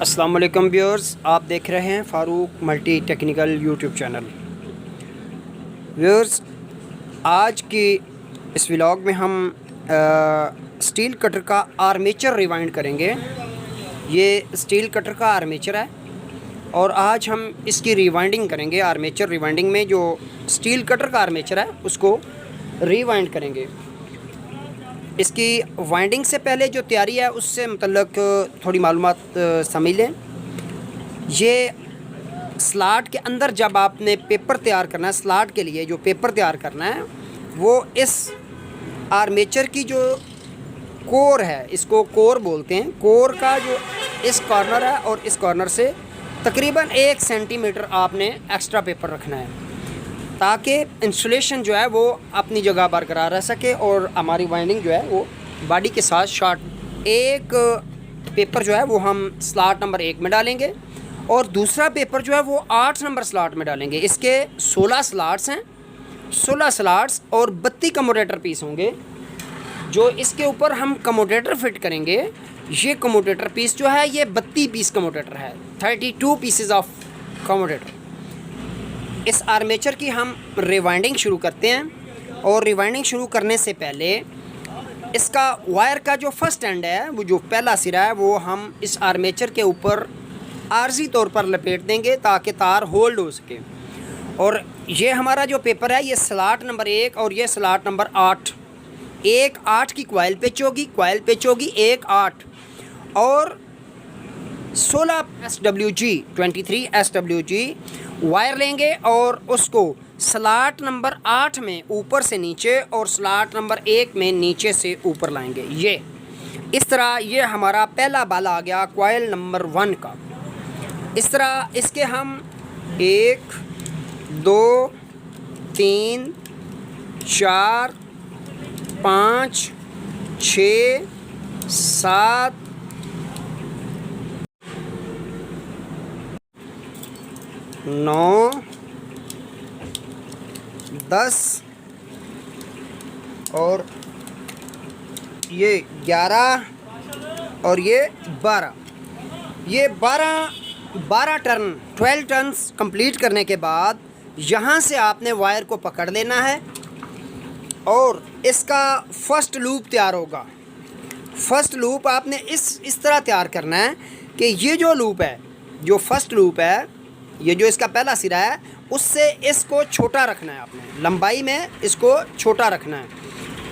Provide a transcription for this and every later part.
अस्सलाम वालेकुम व्यूअर्स, आप देख रहे हैं Farooq multi technical YouTube channel. Viewers, आज की इस व्लॉग में हम स्टील कटर का आर्मेचर रिवाइंड करेंगे। ये स्टील कटर का आर्मेचर है और आज हम इसकी रिवाइंडिंग करेंगे। आर्मेचर रिवाइंडिंग में जो स्टील कटर का आर्मेचर है उसको रिवाइंड करेंगे। इसकी वाइंडिंग से पहले जो तैयारी है उससे मतलब थोड़ी मालूमात समझ लें। ये स्लॉट के अंदर जब आपने पेपर तैयार करना है, स्लॉट के लिए जो पेपर तैयार करना है वो इस आर्मेचर की जो कोर है, इसको कोर बोलते हैं। कोर का जो इस कॉर्नर है और इस कॉर्नर से तकरीबन 1 सेंटीमीटर आपने एक्स्ट्रा पेपर रखना है ताकि इंसुलेशन जो है वो अपनी जगह बरकरार रह सके और हमारी वाइंडिंग जो है वो बॉडी के साथ शॉर्ट। एक पेपर जो है वो हम स्लॉट नंबर 1 में डालेंगे और दूसरा पेपर जो है वो 8 नंबर स्लॉट में डालेंगे। इसके 16 स्लॉट्स हैं, 16 स्लॉट्स और 32 कमोडेटर पीस होंगे जो इसके ऊपर हम कमोडेटर फिट करेंगे। ये कमोडेटर पीस जो है ये 32 पीस कमोडेटर है, 32 पीसेज ऑफ कमोडेटर। इस आर्मेचर की हम रिवाइंडिंग शुरू करते हैं और रिवाइंडिंग शुरू करने से पहले इसका वायर का जो फर्स्ट एंड है, वो जो पहला सिरा है, वो हम इस आर्मेचर के ऊपर आर्जी तौर पर लपेट देंगे ताकि तार होल्ड हो सके। और ये हमारा जो पेपर है ये स्लॉट नंबर 1 और ये स्लॉट नंबर 8, 1/8 की कॉइल पिच होगी, 1/8 और 16 SWG 23 SWG वायर लेंगे और उसको स्लॉट नंबर 8 में ऊपर से नीचे और स्लॉट नंबर 1 में नीचे से ऊपर लाएंगे। ये इस तरह ये हमारा पहला बाला आ गया कॉइल नंबर 1 का। इस तरह इसके हम 1 2 3 4 5 6 7 9 10 और ये 11 और ये 12। ये 12 टर्न 12 टर्न्स कंप्लीट करने के बाद यहाँ से आपने वायर को पकड़ लेना है और इसका फर्स्ट लूप तैयार होगा। फर्स्ट लूप आपने इस तरह तैयार करना है कि ये जो लूप है, जो फर्स्ट लूप है, ये जो इसका पहला सिरा है उससे इसको छोटा रखना है आपने, लंबाई में इसको छोटा रखना है।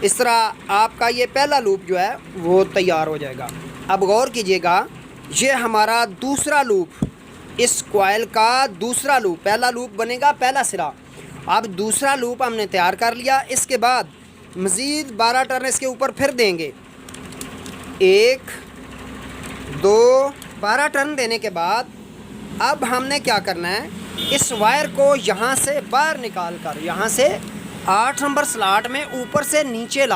इस तरह आपका ये पहला लूप जो है वो तैयार हो जाएगा। अब गौर कीजिएगा, ये हमारा दूसरा लूप, इस कॉइल का दूसरा लूप, पहला लूप बनेगा पहला सिरा। अब दूसरा लूप हमने तैयार कर लिया। इसके बाद मज़ीद 12 टर्न इसके ऊपर फिर देंगे। 1 2 12 टर्न देने के बाद अब हमने क्या करना है, इस वायर को यहाँ से बाहर निकाल कर, यहाँ से 8 नंबर स्लॉट में ऊपर से नीचे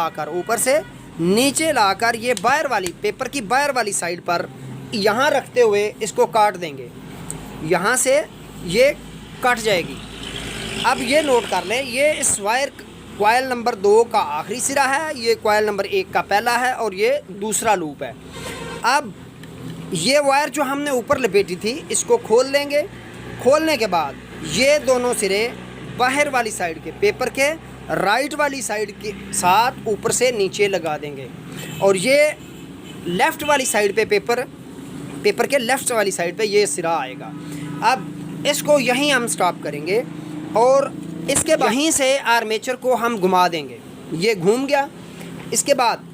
लाकर ये बाहर वाली पेपर की बाहर वाली साइड पर यहाँ रखते हुए इसको काट देंगे। यहाँ से ये कट जाएगी। अब ये नोट कर लें, ये इस वायर कॉइल नंबर 2 का आखिरी सिरा है, ये कॉइल नंबर 1 का पहला है और ये दूसरा लूप है। अब ये वायर जो हमने ऊपर लपेटी थी इसको खोल लेंगे। खोलने के बाद ये दोनों सिरे बाहर वाली साइड के पेपर के राइट वाली साइड के साथ ऊपर से नीचे लगा देंगे और ये लेफ़्ट वाली साइड पे पेपर के लेफ़्ट वाली साइड पे ये सिरा आएगा। अब इसको यहीं हम स्टॉप करेंगे और इसके बाद यहीं से आर्मेचर को हम घुमा देंगे। ये घूम गया। इसके बाद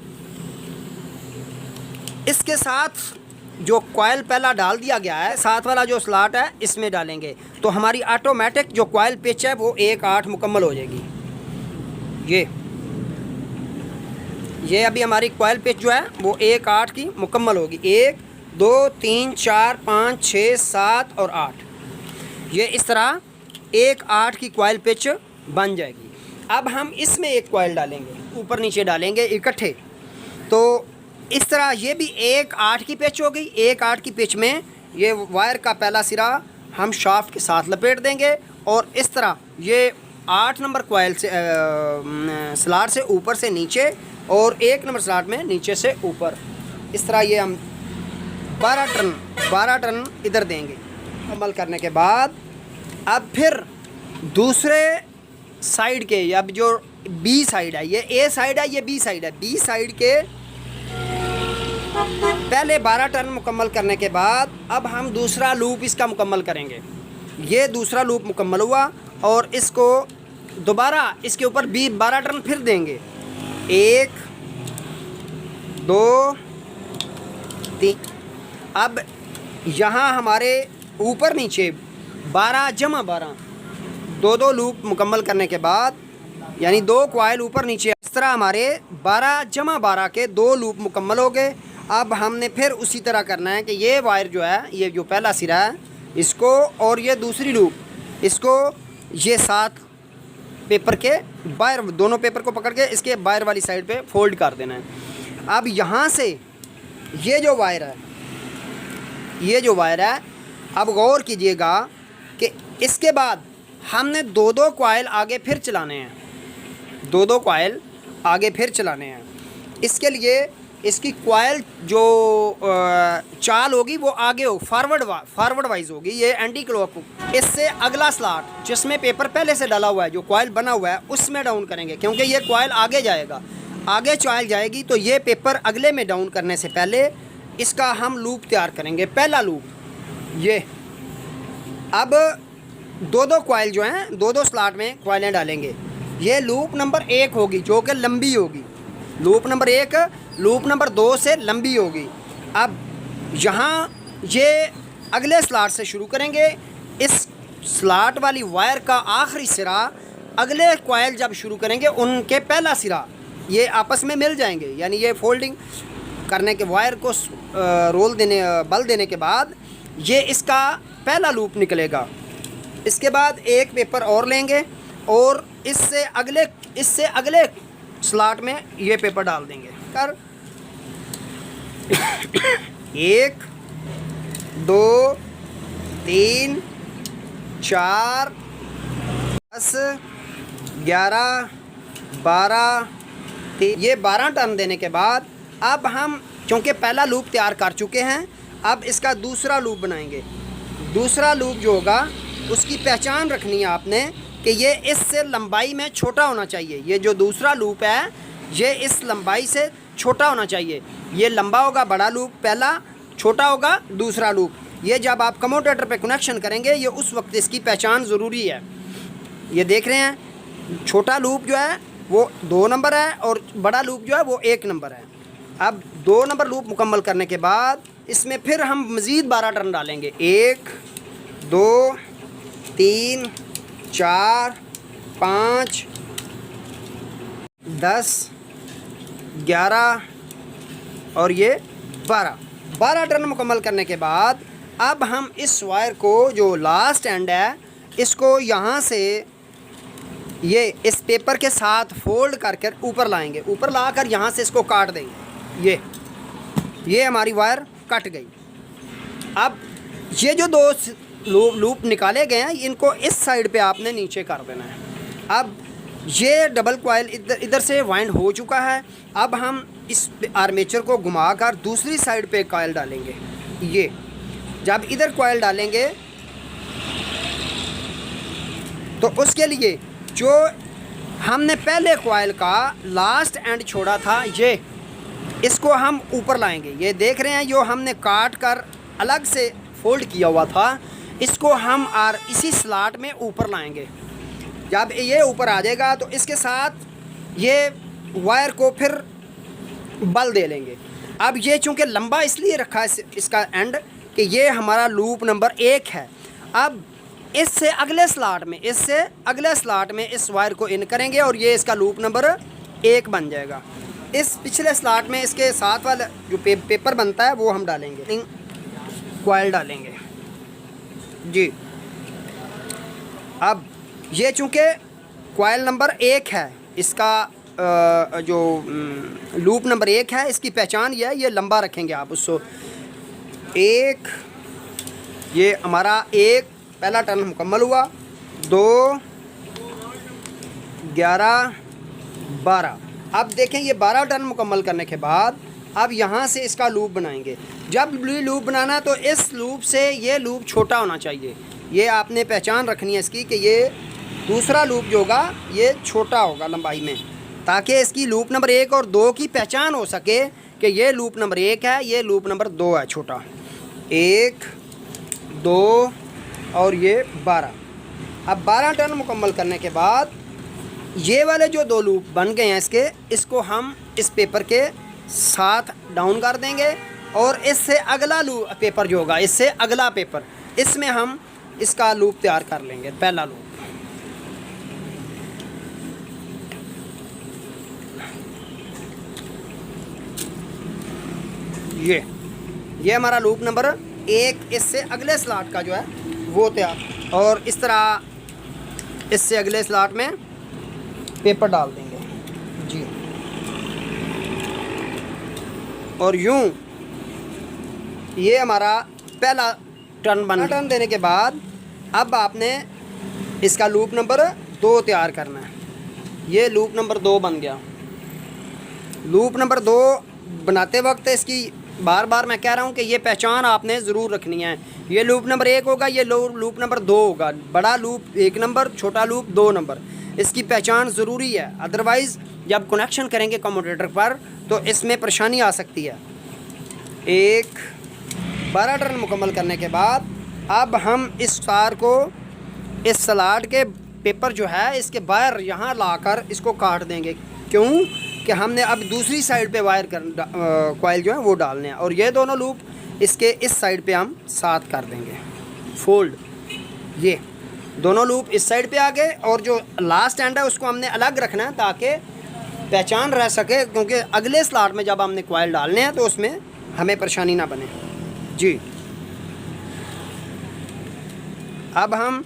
इसके साथ जो कॉइल पहला डाल दिया गया है, साथ वाला जो स्लॉट है इसमें डालेंगे तो हमारी ऑटोमेटिक जो कॉइल पिच है वो 1/8 मुकम्मल हो जाएगी। ये अभी हमारी कॉइल पिच जो है वो 1/8 की मुकम्मल होगी। 1 2 3 4 5 6 7 और 8, ये इस तरह 1/8 की कॉइल पिच बन जाएगी। अब हम इसमें एक कॉइल डालेंगे, ऊपर नीचे डालेंगे इकट्ठे, तो इस तरह ये भी 1/8 की पिच हो गई। 1/8 की पिच में ये वायर का पहला सिरा हम शाफ्ट के साथ लपेट देंगे और इस तरह ये 8 नंबर कॉइल से स्लॉट से ऊपर से नीचे और 1 नंबर स्लॉट में नीचे से ऊपर, इस तरह ये हम 12 टर्न इधर देंगे। अमल करने के बाद अब फिर दूसरे साइड के, अब जो बी साइड है, ये ए साइड है, ये बी साइड है, बी साइड के पहले 12 टर्न मुकम्मल करने के बाद अब हम दूसरा लूप इसका मुकम्मल करेंगे। ये दूसरा लूप मुकम्मल हुआ और इसको दोबारा इसके ऊपर 12 टर्न फिर देंगे। 1 2 3। अब यहाँ हमारे ऊपर नीचे 12 जमा 12 दो लूप मुकम्मल करने के बाद, यानी 2 कॉइल ऊपर नीचे, इस तरह हमारे 12 जमा 12 के 2 लूप मुकम्मल हो गए। अब हमने फिर उसी तरह करना है कि ये वायर जो है, ये जो पहला सिरा है इसको, और ये दूसरी लूप इसको, ये 7 पेपर के बाहर, दोनों पेपर को पकड़ के इसके बाहर वाली साइड पे फोल्ड कर देना है। अब यहाँ से ये जो वायर है, अब गौर कीजिएगा कि इसके बाद हमने 2 कॉइल आगे फिर चलाने हैं, 2 कॉइल आगे फिर चलाने हैं। इसके लिए इसकी कॉइल जो चाल होगी वो आगे हो, फॉरवर्ड वाइज होगी, ये एंटी क्लॉक। इससे अगला स्लॉट जिसमें पेपर पहले से डाला हुआ है, जो कॉइल बना हुआ है, उसमें डाउन करेंगे, क्योंकि ये कॉइल आगे जाएगा, आगे कॉइल जाएगी तो ये पेपर अगले में डाउन करने से पहले इसका हम लूप तैयार करेंगे। पहला लूप ये, अब 2 कॉइल जो हैं, 2 स्लॉट में कॉइलें डालेंगे। ये लूप नंबर 1 होगी जो कि लंबी होगी, लूप नंबर 1 लूप नंबर 2 से लंबी होगी। अब यहाँ ये अगले स्लॉट से शुरू करेंगे। इस स्लॉट वाली वायर का आखिरी सिरा अगले कॉइल जब शुरू करेंगे उनके पहला सिरा ये आपस में मिल जाएंगे, यानी ये फोल्डिंग करने के वायर को बल देने के बाद ये इसका पहला लूप निकलेगा। इसके बाद एक पेपर और लेंगे और इससे अगले स्लॉट में ये पेपर डाल देंगे। कर 1 2 3 4 10 11 12 ये 12 टर्न देने के बाद अब हम, चूँकि पहला लूप तैयार कर चुके हैं, अब इसका दूसरा लूप बनाएंगे। दूसरा लूप जो होगा उसकी पहचान रखनी है आपने कि ये इससे लंबाई में छोटा होना चाहिए। ये जो दूसरा लूप है ये इस लंबाई से छोटा होना चाहिए। ये लंबा होगा बड़ा लूप पहला, छोटा होगा दूसरा लूप। ये जब आप कम्यूटेटर पे कनेक्शन करेंगे ये उस वक्त इसकी पहचान ज़रूरी है। ये देख रहे हैं, छोटा लूप जो है वो 2 नंबर है और बड़ा लूप जो है वो 1 नंबर है। अब 2 नंबर लूप मुकम्मल करने के बाद इसमें फिर हम मज़ीद 12 टर्न डालेंगे। 1 2 3 4 5 10 11 और ये 12 टर्न मुकम्मल करने के बाद अब हम इस वायर को, जो लास्ट एंड है, इसको यहाँ से ये इस पेपर के साथ फोल्ड करके ऊपर लाएंगे। ऊपर लाकर यहाँ से इसको काट देंगे। ये हमारी वायर कट गई। अब ये जो 2 लूप निकाले गए हैं इनको इस साइड पे आपने नीचे कर देना है। अब ये डबल कॉइल इधर से वाइंड हो चुका है। अब हम इस आर्मेचर को घुमाकर दूसरी साइड पे कॉइल डालेंगे। ये जब इधर कॉइल डालेंगे तो उसके लिए जो हमने पहले कॉइल का लास्ट एंड छोड़ा था, ये इसको हम ऊपर लाएंगे। ये देख रहे हैं, जो हमने काट कर अलग से फोल्ड किया हुआ था, इसको हम इसी स्लॉट में ऊपर लाएंगे। जब ये ऊपर आ जाएगा तो इसके साथ ये वायर को फिर बल दे लेंगे। अब ये चूँकि लंबा इसलिए रखा है इसका एंड कि ये हमारा लूप नंबर 1 है। अब इससे अगले स्लॉट में इस वायर को इन करेंगे और ये इसका लूप नंबर 1 बन जाएगा। इस पिछले स्लॉट में इसके साथ वाला जो पेपर बनता है वो हम डालेंगे, कॉइल डालेंगे जी। अब ये चूँकि कॉइल नंबर 1 है, इसका जो लूप नंबर 1 है, इसकी पहचान ये है, ये लंबा रखेंगे आप उसको। 1 ये हमारा 1 पहला टर्न मुकम्मल हुआ। 2 11 12। अब देखें, ये 12 टर्न मुकम्मल करने के बाद अब यहाँ से इसका लूप बनाएंगे। जब लूप बनाना तो इस लूप से ये लूप छोटा होना चाहिए। ये आपने पहचान रखनी है इसकी कि ये दूसरा लूप जो होगा ये छोटा होगा लंबाई में, ताकि इसकी लूप नंबर 1 और 2 की पहचान हो सके कि ये लूप नंबर 1 है, ये लूप नंबर 2 है छोटा। 1 2 और ये 12। अब 12 टर्न मुकम्मल करने के बाद ये वाले जो 2 लूप बन गए हैं इसके, इसको हम इस पेपर के साथ डाउन कर देंगे और इससे अगला लूप पेपर जो होगा, इससे अगला पेपर, इसमें हम इसका लूप तैयार कर लेंगे। पहला लूप ये हमारा लूप नंबर 1, इससे अगले स्लॉट का जो है वो तैयार, और इस तरह इससे अगले स्लॉट में पेपर डाल देंगे जी। और यूं ये हमारा पहला टर्न देने के बाद अब आपने इसका लूप नंबर 2 तैयार करना है। ये लूप नंबर 2 बन गया। लूप नंबर 2 बनाते वक्त इसकी बार बार मैं कह रहा हूँ कि ये पहचान आपने ज़रूर रखनी है। ये लूप नंबर 1 होगा, ये लूप नंबर 2 होगा। बड़ा लूप 1 नंबर, छोटा लूप 2 नंबर। इसकी पहचान ज़रूरी है, अदरवाइज़ जब कनेक्शन करेंगे कम्यूटेटर पर तो इसमें परेशानी आ सकती है। 12 टर्न मुकम्मल करने के बाद अब हम इस तार को इस स्लॉट के पेपर जो है इसके वायर यहाँ लाकर इसको काट देंगे। क्यों कि हमने अब दूसरी साइड पे वायर कॉइल जो है वो डालने हैं, और ये दोनों लूप इसके इस साइड पे हम साथ कर देंगे फोल्ड। ये दोनों लूप इस साइड पे आ गए, और जो लास्ट एंड है उसको हमने अलग रखना है ताकि पहचान रह सके, क्योंकि अगले स्लॉट में जब हमने कॉइल डालने हैं तो उसमें हमें परेशानी ना बने जी। अब हम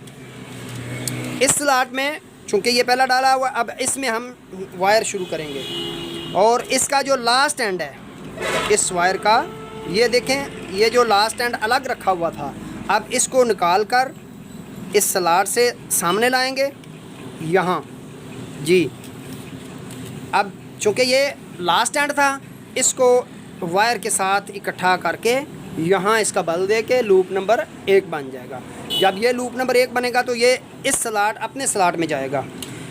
इस स्लॉट में, चूँकि ये पहला डाला हुआ, अब इसमें हम वायर शुरू करेंगे, और इसका जो लास्ट एंड है इस वायर का, ये देखें ये जो लास्ट एंड अलग रखा हुआ था, अब इसको निकाल कर इस स्लॉट से सामने लाएंगे यहाँ जी। अब चूँकि ये लास्ट एंड था, इसको वायर के साथ इकट्ठा करके यहाँ इसका बल दे के लूप नंबर 1 बन जाएगा। जब ये लूप नंबर 1 बनेगा तो ये इस स्लॉट अपने स्लॉट में जाएगा,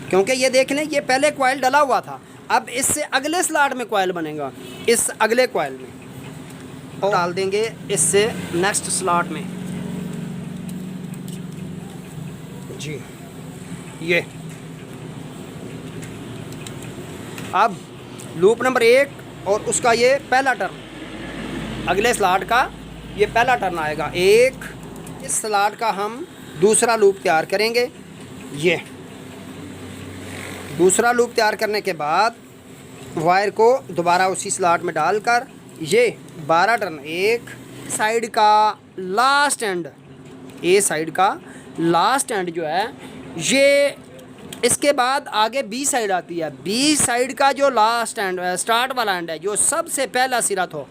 क्योंकि ये देख लें ये पहले कॉइल डला हुआ था। अब इससे अगले स्लॉट में कॉइल बनेगा, इस अगले कॉइल में, और डाल देंगे इससे नेक्स्ट स्लॉट में जी। ये अब लूप नंबर 1 और उसका ये पहला टर्न, अगले स्लॉट का ये पहला टर्न आएगा 1। इस स्लॉट का हम दूसरा लूप तैयार करेंगे। ये दूसरा लूप तैयार करने के बाद वायर को दोबारा उसी स्लॉट में डालकर ये 12 टर्न, 1 साइड का लास्ट एंड, ए साइड का लास्ट एंड जो है ये, इसके बाद आगे बी साइड आती है। बी साइड का जो लास्ट एंड स्टार्ट वाला एंड है, जो सबसे पहला सिरा था,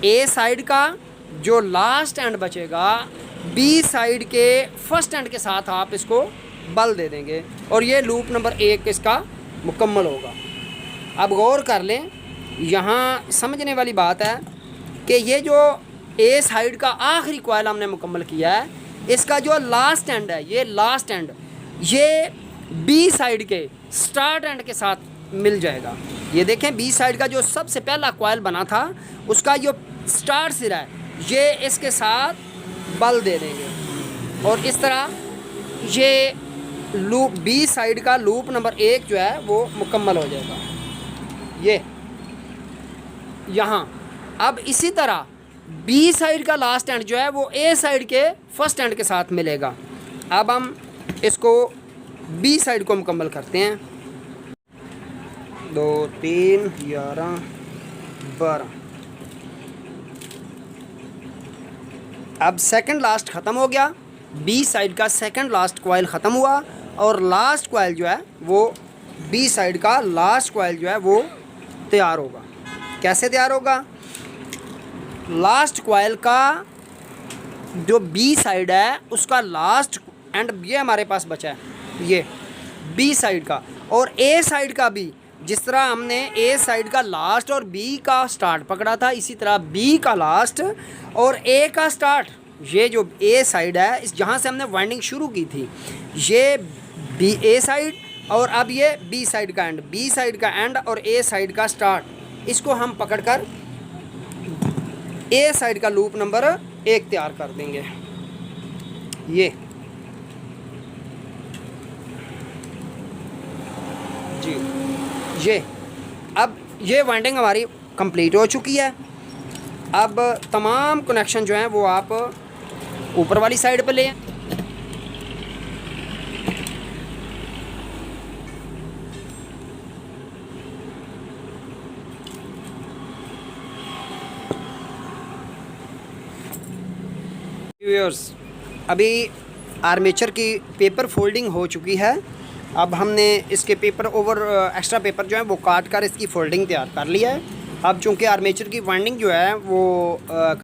ए साइड का जो लास्ट एंड बचेगा बी साइड के फर्स्ट एंड के साथ आप इसको बल दे देंगे, और ये लूप नंबर 1 इसका मुकम्मल होगा। अब गौर कर लें, यहाँ समझने वाली बात है कि ये जो ए साइड का आखिरी कॉइल हमने मुकम्मल किया है, इसका जो लास्ट एंड है, ये लास्ट एंड ये बी साइड के स्टार्ट एंड के साथ मिल जाएगा। ये देखें बी साइड का जो सबसे पहला कॉइल बना था उसका जो स्टार्ट सिरा है ये इसके साथ बल दे देंगे, और इस तरह ये लूप बी साइड का लूप नंबर 1 जो है वो मुकम्मल हो जाएगा। ये यहाँ अब इसी तरह बी साइड का लास्ट एंड जो है वो ए साइड के फर्स्ट एंड के साथ मिलेगा। अब हम इसको बी साइड को मुकम्मल करते हैं। 2 3 11 12। अब सेकंड लास्ट ख़त्म हो गया, बी साइड का सेकंड लास्ट कॉइल ख़त्म हुआ, और लास्ट कॉइल जो है वो बी साइड का लास्ट कॉइल जो है वो तैयार होगा। कैसे तैयार होगा? लास्ट कॉइल का जो बी साइड है उसका लास्ट एंड ये हमारे पास बचा है, ये बी साइड का, और ए साइड का भी जिस तरह हमने ए साइड का लास्ट और बी का स्टार्ट पकड़ा था, इसी तरह बी का लास्ट और ए का स्टार्ट, ये जो ए साइड है इस जहाँ से हमने वाइंडिंग शुरू की थी, ये बी ए साइड और अब ये बी साइड का एंड, बी साइड का एंड और ए साइड का स्टार्ट, इसको हम पकड़कर ए साइड का लूप नंबर 1 तैयार कर देंगे। ये जी, ये अब ये वाइंडिंग हमारी कंप्लीट हो चुकी है। अब तमाम कनेक्शन जो हैं वो आप ऊपर वाली साइड पे लें। व्यूअर्स, अभी आर्मेचर की पेपर फोल्डिंग हो चुकी है। अब हमने इसके पेपर ओवर एक्स्ट्रा पेपर जो है वो काट कर इसकी फोल्डिंग तैयार कर लिया है। अब चूँकि आर्मेचर की वाइंडिंग जो है वो